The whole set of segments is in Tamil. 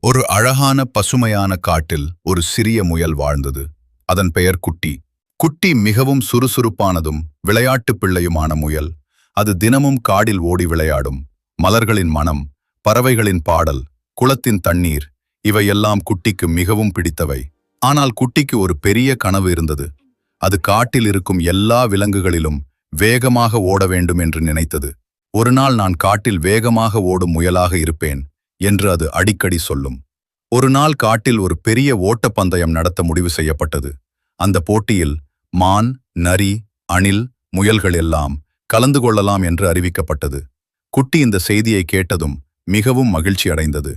ஒரு அழகான பசுமையான காட்டில் ஒரு சிறிய முயல் வாழ்ந்தது. அதன் பெயர் குட்டி. குட்டி மிகவும் சுறுசுறுப்பானதும் விளையாட்டு பிள்ளையுமான முயல். அது தினமும் காடில் ஓடி விளையாடும். மலர்களின் மனம், பறவைகளின் பாடல், குளத்தின் தண்ணீர் இவையெல்லாம் குட்டிக்கு மிகவும் பிடித்தவை. ஆனால் குட்டிக்கு ஒரு பெரிய கனவு இருந்தது. அது காட்டில் இருக்கும் எல்லா விலங்குகளிலும் வேகமாக ஓட வேண்டும் என்று நினைத்தது. ஒரு நாள் நான் காட்டில் வேகமாக ஓடும் முயலாக இருப்பேன் என்று அது அடிக்கடி சொல்லும். ஒரு நாள் காட்டில் ஒரு பெரிய ஓட்டப்பந்தயம் நடத்த முடிவு செய்யப்பட்டது. அந்த போட்டியில் மான், நரி, அணில், முயல்கள் எல்லாம் கலந்து கொள்ளலாம் என்று அறிவிக்கப்பட்டது. குட்டி இந்த செய்தியை கேட்டதும் மிகவும் மகிழ்ச்சி அடைந்தது.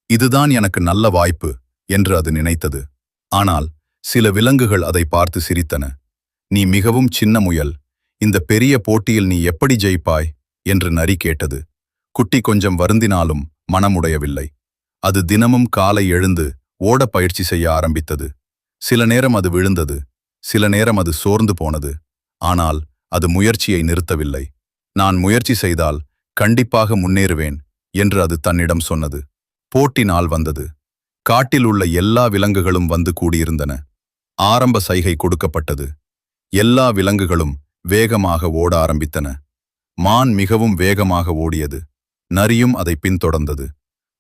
இதுதான் எனக்கு நல்ல வாய்ப்பு என்று அது நினைத்தது. ஆனால் சில விலங்குகள் அதை பார்த்து சிரித்தன. நீ மிகவும் சின்ன முயல், இந்த பெரிய போட்டியில் நீ எப்படி ஜெயிப்பாய் என்று நரி கேட்டது. குட்டி கொஞ்சம் வருந்தினாலும் மனமுடையவில்லை. அது தினமும் காலை எழுந்து ஓட பயிற்சி செய்ய ஆரம்பித்தது. சில நேரம் அது விழுந்தது, சில நேரம் அது சோர்ந்து போனது. ஆனால் அது முயற்சியை நிறுத்தவில்லை. நான் முயற்சி செய்தால் கண்டிப்பாக முன்னேறுவேன் என்று அது தன்னிடம் சொன்னது. போட்டி நாள் வந்தது. காட்டில் உள்ள எல்லா விலங்குகளும் வந்து கூடியிருந்தன. ஆரம்ப சைகை கொடுக்கப்பட்டது. எல்லா விலங்குகளும் வேகமாக ஓட ஆரம்பித்தன. மான் மிகவும் வேகமாக ஓடியது. நரியும் அதை பின்தொடர்ந்தது.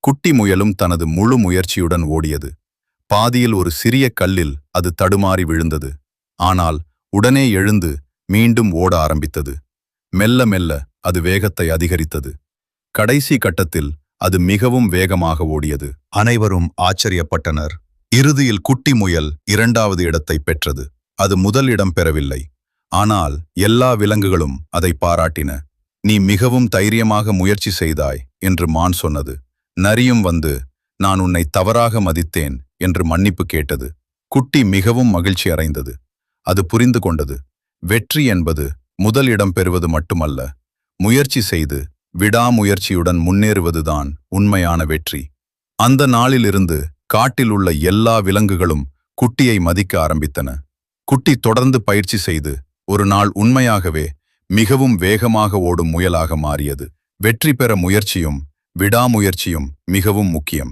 குட்டி முயலும் தனது முழு முயற்சியுடன் ஓடியது. பாதியில் ஒரு சிறிய கல்லில் அது தடுமாறி விழுந்தது. ஆனால் உடனே எழுந்து மீண்டும் ஓட ஆரம்பித்தது. மெல்ல மெல்ல அது வேகத்தை அதிகரித்தது. கடைசி கட்டத்தில் அது மிகவும் வேகமாக ஓடியது. அனைவரும் ஆச்சரியப்பட்டனர். இறுதியில் குட்டி முயல் 2வது இடத்தை பெற்றது. அது முதல் இடம் பெறவில்லை. ஆனால் எல்லா விலங்குகளும் அதை பாராட்டின. நீ மிகவும் தைரியமாக முயற்சி செய்தாய் என்று மான் சொன்னது. நரியும் வந்து நான் உன்னை தவறாக மதித்தேன் என்று மன்னிப்பு கேட்டது. குட்டி மிகவும் மகிழ்ச்சி அடைந்தது. அது புரிந்து கொண்டது, வெற்றி என்பது முதல் இடம் பெறுவது மட்டுமல்ல, முயற்சி செய்து விடாமுயற்சியுடன் முன்னேறுவதுதான் உண்மையான வெற்றி. அந்த நாளிலிருந்து காட்டில் உள்ள எல்லா விலங்குகளும் குட்டியை மதிக்க ஆரம்பித்தன. குட்டி தொடர்ந்து பயிற்சி செய்து ஒரு நாள் உண்மையாகவே மிகவும் வேகமாக ஓடும் முயலாக மாறியது. வெற்றி பெற முயற்சியும் விடாமுயற்சியும் மிகவும் முக்கியம்.